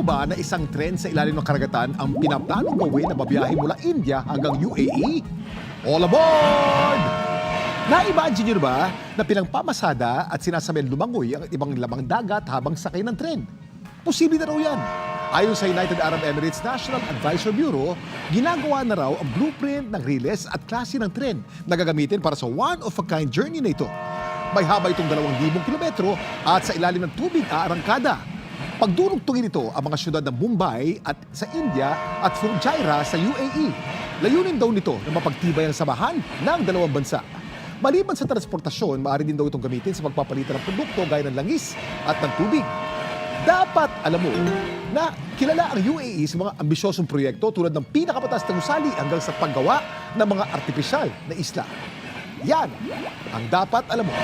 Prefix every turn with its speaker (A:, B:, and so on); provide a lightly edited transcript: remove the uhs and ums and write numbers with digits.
A: ba na isang tren sa ilalim ng karagatan ang pinaplanong gawin na babiyahe mula India hanggang UAE? All aboard! Na-imagine nyo ba na pinangpamasada at sinasabihan lumangoy ang ibang lamang dagat habang sakay ng tren? Posible na raw yan. Ayon sa United Arab Emirates National Advisory Bureau, ginagawa na raw ang blueprint ng riles at klase ng tren na gagamitin para sa one-of-a-kind journey na ito. May haba itong 2,000 kilometro at sa ilalim ng tubig aarangkada. Pagdurugtungin ito ang mga syudad ng Mumbai at sa India at Fujairah sa UAE. Layunin daw nito na mapagtibay ang samahan ng dalawang bansa. Maliban sa transportasyon, maaari din daw itong gamitin sa pagpapalitan ng produkto gaya ng langis at ng tubig. Dapat alam mo na kilala ang UAE sa mga ambisyosong proyekto tulad ng pinakamataas na gusali hanggang sa paggawa ng mga artipisyal na isla. Yan ang dapat alam mo.